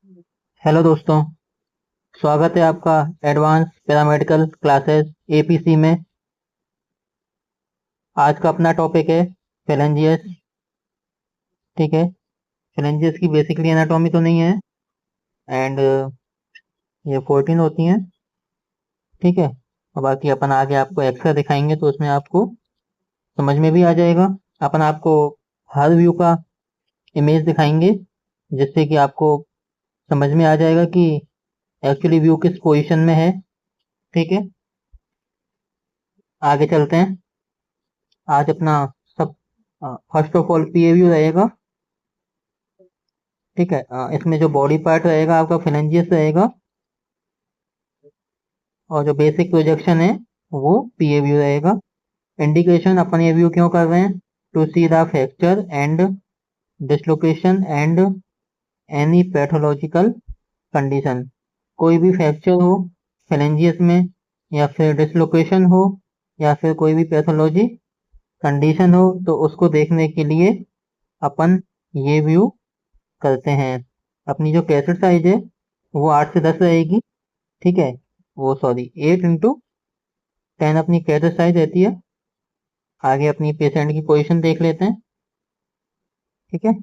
Hello दोस्तों, स्वागत है आपका एडवांस पैरामेडिकल क्लासेस एपीसी में। आज का अपना टॉपिक है फेलेंजियस। ठीक है, फेलेंजियस की बेसिकली एनाटॉमी तो नहीं है एंड ये 14 होती हैं। ठीक है, और बाकी अपन आगे आपको एक्स्ट्रा दिखाएंगे तो उसमें आपको समझ में भी आ जाएगा। अपन आपको हर व्यू का इमेज दिखाएंगे जिससे कि आपको समझ में आ जाएगा कि एक्चुअली व्यू किस पोजीशन में है। ठीक है, आगे चलते हैं। आज अपना सब first of all PA view रहेगा। ठीक है, इसमें जो बॉडी पार्ट रहेगा आपका फिलेंजियस रहेगा और जो बेसिक प्रोजेक्शन है वो पीए व्यू रहेगा। इंडिकेशन अपन ये व्यू क्यों कर रहे हैं? To see the fracture and dislocation and any pathological condition. कोई भी फ्रैक्चर हो फिलेंजियस में या फिर डिसलोकेशन हो या फिर कोई भी पैथोलॉजी कंडीशन हो तो उसको देखने के लिए अपन ये व्यू करते हैं। अपनी जो कैसेट साइज है वो 8 से 10 रहेगी। ठीक है, वो सॉरी 8x10 अपनी कैसेट साइज रहती है। आगे अपनी पेशेंट की पोजीशन देख लेते हैं। ठीक है,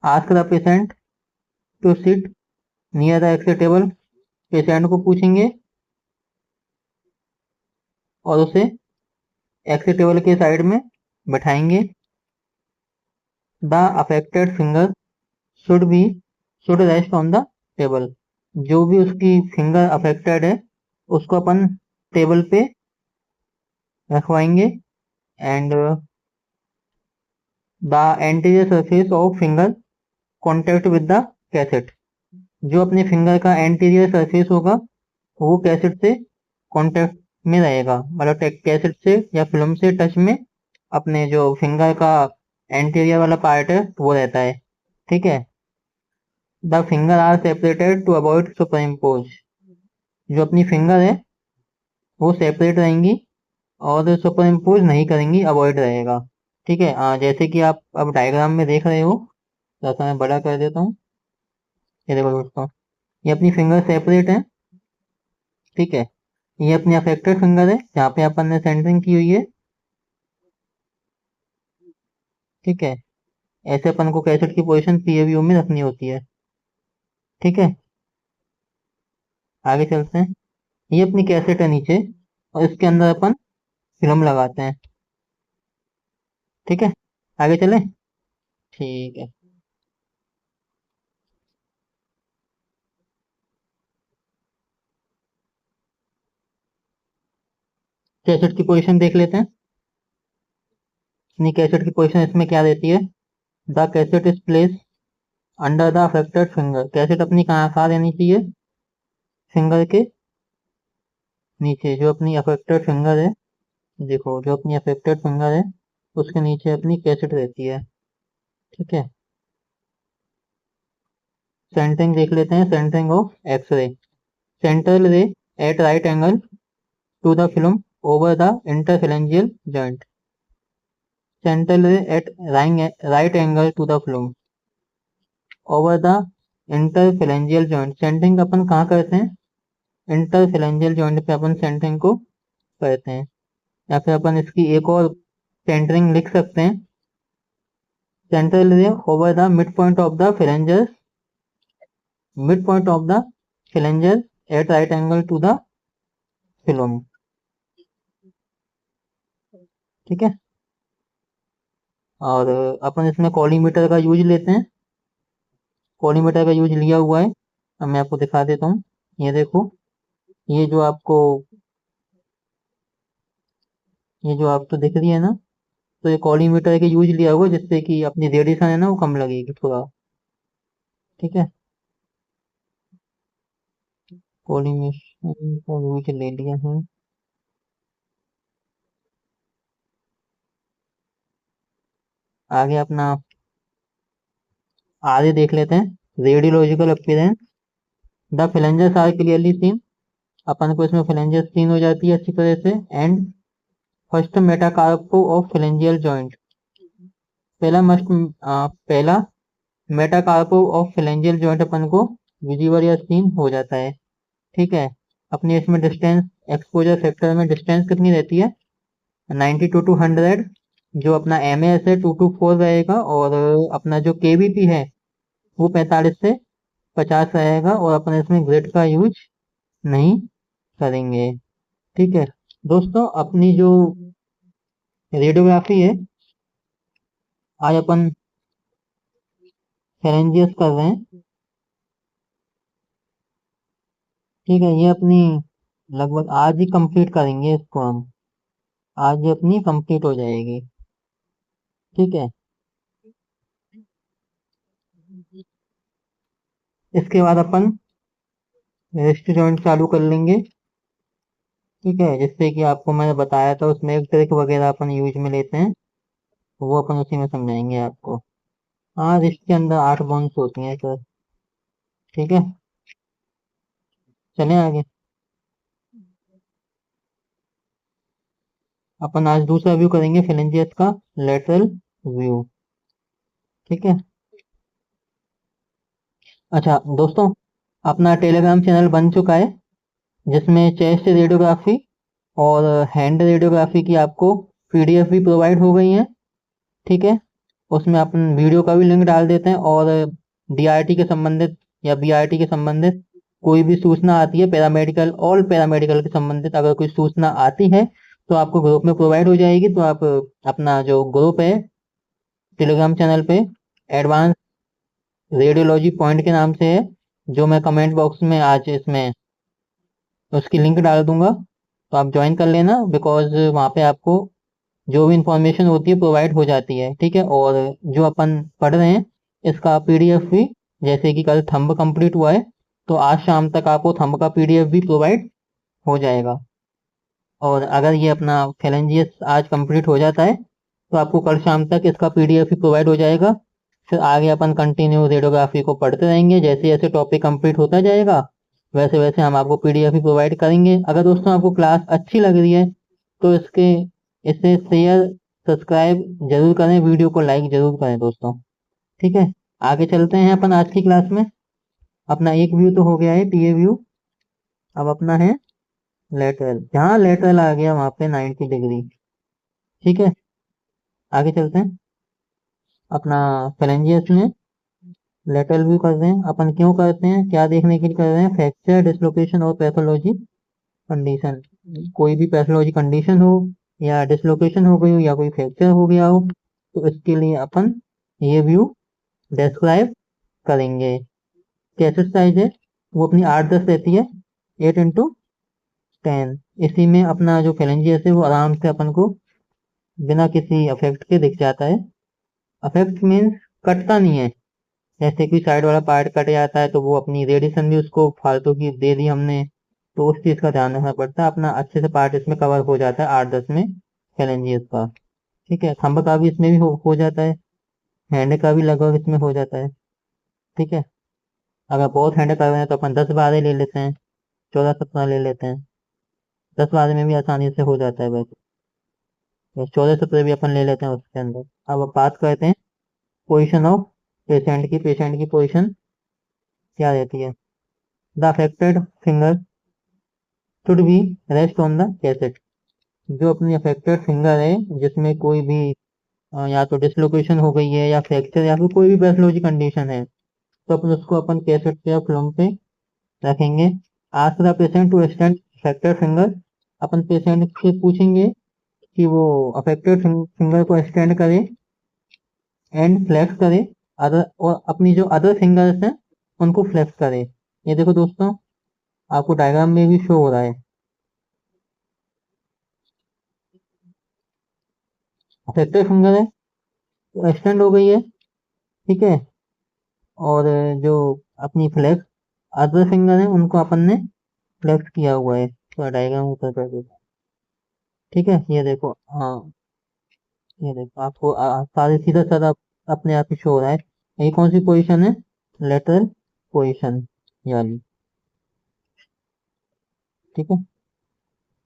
ask the patient to sit near the X table. Patient को पूछेंगे और उसे एक्स टेबल के साइड में बैठाएंगे। The affected finger should be should rest on the table. जो भी उसकी फिंगर अफेक्टेड है उसको अपन टेबल पे रखवाएंगे and the anterior surface of finger contact with the cassette. जो अपने फिंगर का एंटीरियर सरफेस होगा वो कैसेट से कॉन्टेक्ट में रहेगा, मतलब कैसेट से या फिल्म से टच में अपने जो फिंगर का एंटीरियर वाला पार्ट है वो रहता है। ठीक है, the finger are separated to avoid superimpose. जो अपनी फिंगर है वो सेपरेट रहेंगी और सुपर इम्पोज नहीं करेंगी, अवॉइड रहेगा। ठीक है, जैसे कि आप अब डायग्राम में देख रहे हो, तो मैं बड़ा कर देता हूँ। ये देखो दोस्तों, ये अपनी फिंगर सेपरेट है। ठीक है, ये अपनी अफेक्टेड फिंगर है जहाँ पे अपन ने सेंटरिंग की हुई है। ठीक है, ऐसे अपन को कैसेट की पोजीशन पीएवीओ में रखनी होती है। ठीक है, आगे चलते हैं। ये अपनी कैसेट है नीचे और इसके अंदर अपन फिल्म लगाते हैं। ठीक है, आगे चलें। ठीक है, कैसेट की पोजीशन देख लेते हैं। अपनी कैसेट की पोजीशन इसमें क्या रहती है? The cassette is place under the affected finger. Cassette अपनी कहाँ रहनी चाहिए? फिंगर के नीचे। जो अपनी अफेक्टेड फिंगर है, देखो जो अपनी अफेक्टेड फिंगर है उसके नीचे अपनी कैसेट रहती है। ठीक है, सेंटरिंग देख लेते हैं। Centering of X ray, central ray at right angle to the film over the interphalangeal joint. Central ray at right angle to the film over the interphalangeal joint. Centering अपन कहाँ करते हैं? इंटरफेरेंजियल जॉइंट पे अपन centering को करते हैं। या फिर अपन इसकी एक और सेंटरिंग लिख सकते हैं। Central ray over the mid point of the phalanges, mid point of the phalanges at right angle to the film. ठीक है, और अपन इसमें कॉलीमीटर का यूज लेते हैं। कॉलीमीटर का यूज लिया हुआ है, अब मैं आपको दिखा देता हूँ। ये देखो, ये जो आपको ये जो आपको दिख रही है ना, तो ये कॉलीमीटर का यूज लिया हुआ है जिससे कि अपनी रेडिएशन है ना वो कम लगेगी थोड़ा। ठीक है, कॉलीमेशन का यूज ले लिया है। आगे अपना आगे देख लेते हैं। Radiological appearance, the phalanges are clearly seen. अपन को इसमें फ्लैंजेस सीन हो जाती है अच्छी तरह से। And first metacarpo of phalangeal joint. पहला मेटाकार्पो ऑफ फिलेंजियल जॉइंट अपन को विजिबल या सीन हो जाता है। ठीक है, अपनी इसमें डिस्टेंस एक्सपोजर फैक्टर में डिस्टेंस कितनी रहती है 92 to 100। जो अपना एम एस है 2 to 4 रहेगा, और अपना जो केवीपी है वो 45 से 50 रहेगा, और अपन इसमें ग्रिड का यूज नहीं करेंगे। ठीक है दोस्तों, अपनी जो रेडियोग्राफी है आज अपन फेरेंजियस कर रहे हैं। ठीक है, ये अपनी लगभग आज ही कंप्लीट करेंगे इसको हम। आज ये अपनी कंप्लीट हो जाएगी। ठीक है, इसके बाद अपन रिस्ट जॉइंट चालू कर लेंगे। ठीक है, जिससे कि आपको मैंने बताया था उसमें एक ट्रिक वगैरह अपन यूज में लेते हैं, वो अपन उसी में समझाएंगे आपको। हाँ, रिस्ट के अंदर 8 बोन्स होती हैं सर। ठीक है, चलें आगे। अपन आज दूसरा व्यू करेंगे फिलेंजियस का, लेटरल व्यू। ठीक है, अच्छा दोस्तों, अपना टेलीग्राम चैनल बन चुका है, जिसमें चेस्ट रेडियोग्राफी और हैंड रेडियोग्राफी की आपको पीडीएफ भी प्रोवाइड हो गई है। ठीक है, उसमें अपन वीडियो का भी लिंक डाल देते हैं, और डीआरटी के संबंधित या बीआरटी के संबंधित कोई भी सूचना आती है, पैरामेडिकल और पैरामेडिकल के संबंधित अगर कोई सूचना आती है तो आपको ग्रुप में प्रोवाइड हो जाएगी। तो आप अपना जो ग्रुप है टेलीग्राम चैनल पे, एडवांस रेडियोलॉजी पॉइंट के नाम से है, जो मैं कमेंट बॉक्स में आज इसमें उसकी लिंक डाल दूंगा, तो आप ज्वाइन कर लेना, बिकॉज वहाँ पे आपको जो भी इंफॉर्मेशन होती है प्रोवाइड हो जाती है। ठीक है, और जो अपन पढ़ रहे हैं इसका पीडीएफ भी, जैसे कि कल थंब कंप्लीट हुआ है तो आज शाम तक आपको थंब का पीडीएफ भी प्रोवाइड हो जाएगा। और अगर ये अपना फैलेंजियस आज कंप्लीट हो जाता है तो आपको कल शाम तक इसका पीडीएफ भी प्रोवाइड हो जाएगा। फिर आगे अपन कंटिन्यू रेडियोग्राफी को पढ़ते रहेंगे, जैसे जैसे टॉपिक कंप्लीट होता जाएगा वैसे वैसे हम आपको पीडीएफ भी प्रोवाइड करेंगे। अगर दोस्तों आपको क्लास अच्छी लग रही है तो इसे शेयर सब्सक्राइब जरूर करें, वीडियो को लाइक जरूर करें दोस्तों। ठीक है, आगे चलते हैं अपन आज की क्लास में। अपना एक व्यू तो हो गया है, टीए व्यू। अब अपना है लेटरल, जहाँ लेटरल आ गया वहां पे 90 डिग्री। ठीक है, आगे चलते हैं। अपना फेरेंजियस में लेटरल व्यू कर रहे हैं अपन, क्यों करते हैं, क्या देखने के लिए कर रहे हैं, फ्रैक्चर डिसलोकेशन और पैथोलॉजी कंडीशन। कोई भी पैथोलॉजी कंडीशन हो, या डिसलोकेशन हो गई हो, या कोई फ्रैक्चर हो गया हो, तो इसके लिए अपन ये व्यू डिस्क्राइब करेंगे। कैसेट साइज है वो अपनी 8-10 रहती है, 8x10। इसी में अपना जो फेलेंजियस है वो आराम से अपन को बिना किसी अफेक्ट के दिख जाता है। अफेक्ट मीन्स कटता नहीं है, जैसे कि साइड वाला पार्ट कट जाता है तो वो अपनी रेडिएशन भी उसको फालतू की दे दी हमने, तो उस चीज का ध्यान रखना पड़ता है। अपना अच्छे से पार्ट इसमें कवर हो जाता है 8-10 में फेलेंजियस का। ठीक है, थंब का भी इसमें भी हो जाता है, हैंड का भी लगभग इसमें हो जाता है। ठीक है, अगर बहुत हैंड कर रहे हैं तो अपन 10-12 ले लेते हैं, 14-17 ले लेते हैं। 10-12 में भी आसानी से हो जाता है वैसे, तो 14-17 भी अपन ले लेते हैं उसके अंदर। अब बात करते हैं पोजिशन ऑफ पेशेंट की। पेशेंट की पोजिशन क्या रहती है, the affected finger should B rest on the cassette. जो अपनी अफेक्टेड फिंगर है जिसमें कोई भी या तो डिसलोकेशन हो गई है, या फ्रैक्चर, या फिर कोई भी पैथोलॉजी कंडीशन है, तो अपन कैसेट पे या फिल्म पे रखेंगे। Ask the patient to extend affected finger. अपन पेशेंट से पूछेंगे कि वो अफेक्टेड फिंगर को एक्सटेंड करे एंड फ्लेक्स करे, अदर, और अपनी जो अदर फिंगर्स हैं उनको फ्लेक्स करे। ये देखो दोस्तों, आपको डायग्राम में भी शो हो रहा है, अफेक्टेड फिंगर है तो एक्सटेंड हो गई है। ठीक है, और जो अपनी फ्लेक्स अदर फिंगर है उनको अपन ने फ्लेक्स किया हुआ है, तो डायग्राम ऊपर कर दो। ठीक है, ये देखो, हाँ ये देखो आपको सारे सीधा साधा अपने आप ही शो हो रहा है। ये कौन सी पोजीशन है, लेटरल पोजीशन यानी। ठीक है,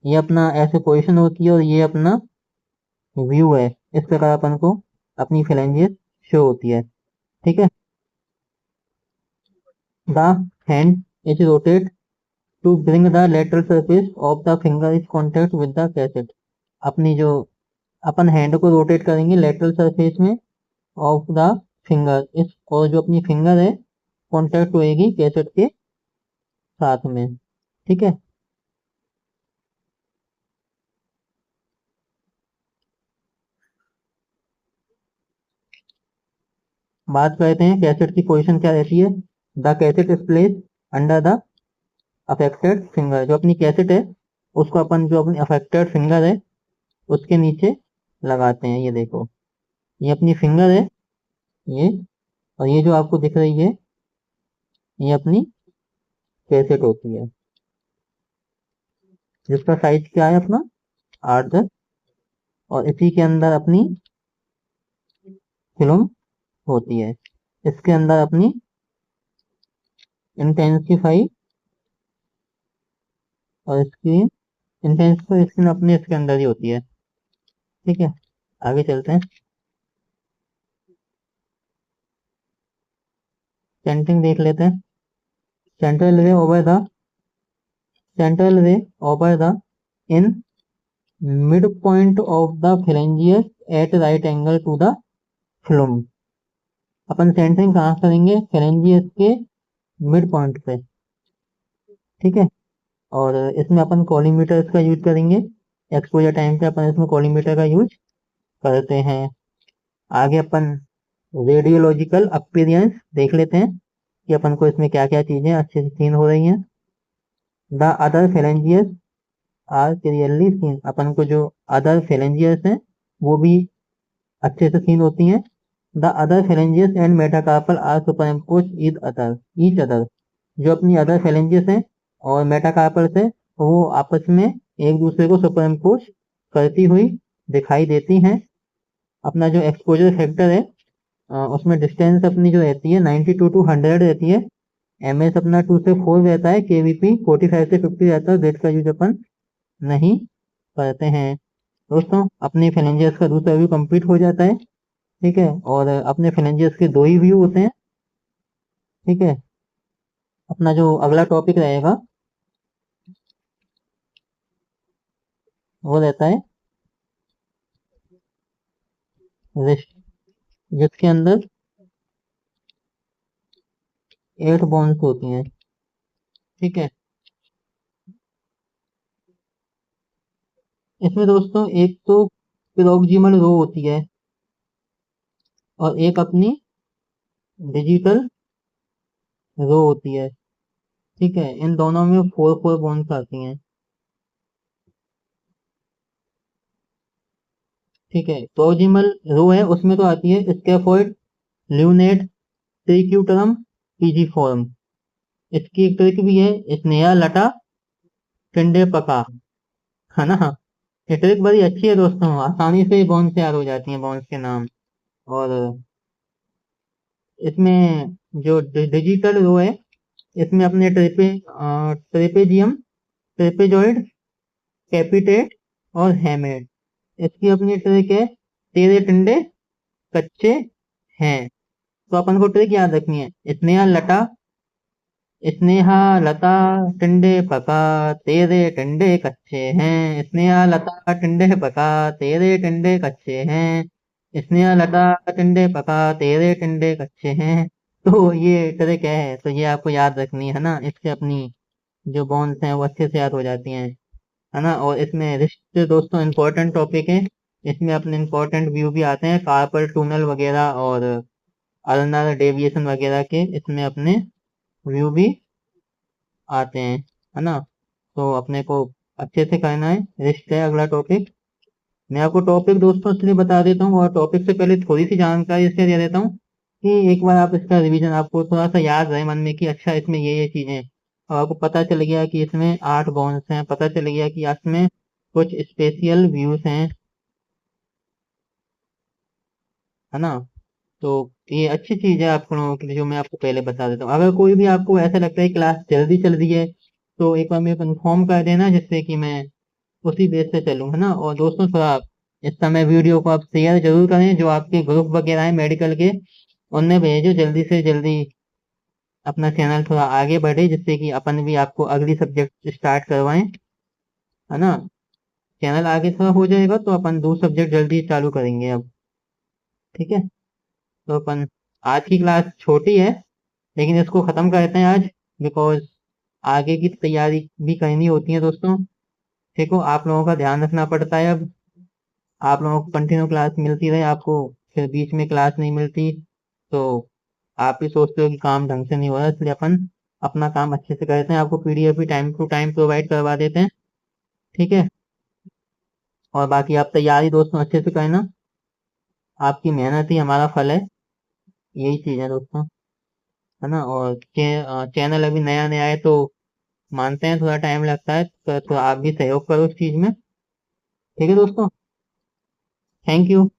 ये अपना ऐसे पोजीशन होती है, और ये अपना व्यू है। इस प्रकार अपन को अपनी phalanges शो होती है। ठीक है। The hand is rotate to bring the lateral surface of the finger is contact with the cassette. अपनी जो अपन हैंड को रोटेट करेंगे लेटरल सरफेस में ऑफ द फिंगर इस, और जो अपनी फिंगर है कॉन्टेक्ट होएगी कैसेट के साथ में। ठीक है। बात करते हैं कैसेट की पोजीशन क्या रहती है। The cassette is place under the affected finger. जो अपनी कैसेट है उसको अपन जो अपनी अफेक्टेड फिंगर है उसके नीचे लगाते हैं। ये देखो, ये अपनी फिंगर है ये, और ये जो आपको दिख रही है ये अपनी कैसेट होती है, जिसका साइज क्या है अपना 8-10, और इसी के अंदर अपनी फिल्म होती है। इसके अंदर अपनी इंटेंसिफाई और स्क्रीन, इंटेंसिफाई स्क्रीन अपने इसके अंदर ही होती है। ठीक है, आगे चलते हैं। सेंटरिंग देख लेते हैं। Central ray over the central ray over the in midpoint of the phalanges at right angle to the phloem। अपन सेंटरिंग कहाँ करेंगे, phalanges के मिड पॉइंट पे। ठीक है। और इसमें अपन कॉलीमीटर का यूज करेंगे। एक्सपोजर टाइम पे अपन इसमें कॉलीमीटर का यूज करते हैं। आगे अपन रेडियोलॉजिकल अपीयरेंस देख लेते हैं कि अपन को इसमें क्या क्या चीजें अच्छे से सीन हो रही हैं। The other phalanges are clearly seen. अपन को जो अदर phalanges हैं वो भी अच्छे से सीन होती हैं। The other phalanges and metacarpal are superimpose each other. जो अपनी अदर phalanges हैं और मेटाकार्पल्स है वो आपस में एक दूसरे को सुपरइम्पोज करती हुई दिखाई देती हैं। अपना जो एक्सपोजर फैक्टर है उसमें डिस्टेंस अपनी जो रहती है 92 to 100 रहती है। एमएस अपना 2 से 4 रहता है। केवीपी 45 से 50 रहता है। जेड का यूज अपन नहीं करते हैं। दोस्तों अपने phalanges का दूसरा व्यू कंप्लीट हो जाता है। ठीक है, और अपने phalanges के दो ही व्यू होते हैं। ठीक है, अपना जो अगला टॉपिक रहेगा वो रहता है रिस्ट, जिसके अंदर 8 बोन्स होती हैं। ठीक है, इसमें दोस्तों एक तो प्रॉक्सिमल रो होती है और एक अपनी डिजिटल रो होती है। ठीक है, इन दोनों में 4 बोन्स आती हैं। ठीक है, प्रॉक्सिमल रो है उसमें तो आती है स्कैफोल्ड, ल्यूनेट, ट्रिक्यूटरम, पीजीफॉर्म। इसकी एक ट्रिक भी है, स्नेहा लटा टिंडे पका, है ना। ये ट्रिक बड़ी अच्छी है दोस्तों, आसानी से बोन्स तैयार हो जाती हैं बोन्स के नाम। और इसमें जो डिजिटल रो है इसमें अपने ट्रेपेजियम, ट्रेपेजॉइड, कैपिटेट और हेमेट। इसकी अपनी ट्रिक है तेरे टिंडे कच्चे हैं। तो अपन को ट्रिक याद रखनी है, स्नेहा लता टिंडे पका तेरे टिंडे कच्चे हैं। स्नेहा लता टिंडे पका तेरे टिंडे कच्चे हैं। स्नेहा लता टिंडे पका तेरे टिंडे कच्चे हैं। तो ये ट्रिक है, तो ये आपको याद रखनी है ना। इससे अपनी जो बॉन्ड्स हैं वो अच्छे से याद हो जाती हैं, है ना। और इसमें रिश्ते दोस्तों इंपॉर्टेंट टॉपिक है। इसमें अपने इंपॉर्टेंट व्यू भी आते हैं, कार्पल टनल वगैरह और अल्नार डेविएशन वगैरह के इसमें अपने व्यू भी आते हैं, है ना। तो अपने को अच्छे से करना है। रिस्ट है अगला टॉपिक। मैं आपको टॉपिक दोस्तों इसलिए बता देता हूँ और टॉपिक से पहले थोड़ी सी जानकारी इसलिए दे देता हूँ कि एक बार आप इसका रिवीजन, आपको थोड़ा सा याद रहे मन में कि अच्छा इसमें ये चीजें हैं। और आपको पता चल गया कि इसमें 8 बॉन्स हैं, पता चल गया कि इसमें कुछ स्पेशल व्यूज हैं, है ना। तो ये अच्छी चीज है आप लोगों के लिए जो मैं आपको पहले बता देता हूँ। अगर कोई भी आपको ऐसा लगता है क्लास जल्दी चल रही है तो एक बार मेरे को इन्फॉर्म कर देना, जिससे कि मैं उसी बेस से चलूँ, है ना। और दोस्तों थोड़ा इस समय वीडियो को आप शेयर जरूर करें, जो आपके ग्रुप वगैरह हैं मेडिकल के उनमें भेजो, जल्दी से जल्दी अपना चैनल थोड़ा आगे बढ़े, जिससे कि अपन भी आपको अगली सब्जेक्ट स्टार्ट करवाएं, है ना। चैनल आगे थोड़ा हो जाएगा तो अपन 2 सब्जेक्ट जल्दी चालू करेंगे अब। ठीक है, तो अपन आज की क्लास छोटी है लेकिन इसको खत्म करते हैं आज, बिकॉज आगे की तैयारी भी करनी होती है दोस्तों। देखो, आप लोगों का ध्यान रखना पड़ता है अब। आप लोगों को कंटिन्यू क्लास मिलती रहे, आपको फिर बीच में क्लास नहीं मिलती तो आप भी सोचते हो कि काम ढंग से नहीं हो रहा, इसलिए अपन अपना काम अच्छे से करते हैं, आपको पीडीएफ भी टाइम टू टाइम प्रोवाइड करवा देते हैं। ठीक है, और बाकी आप तैयारी दोस्तों अच्छे से करना, आपकी मेहनत ही हमारा फल है, यही चीज़ है दोस्तों, है ना। और चैनल अभी नया नया है तो मानते हैं थोड़ा टाइम लगता है, तो आप भी सहयोग करो इस चीज़ में। ठीक है दोस्तों, थैंक यू।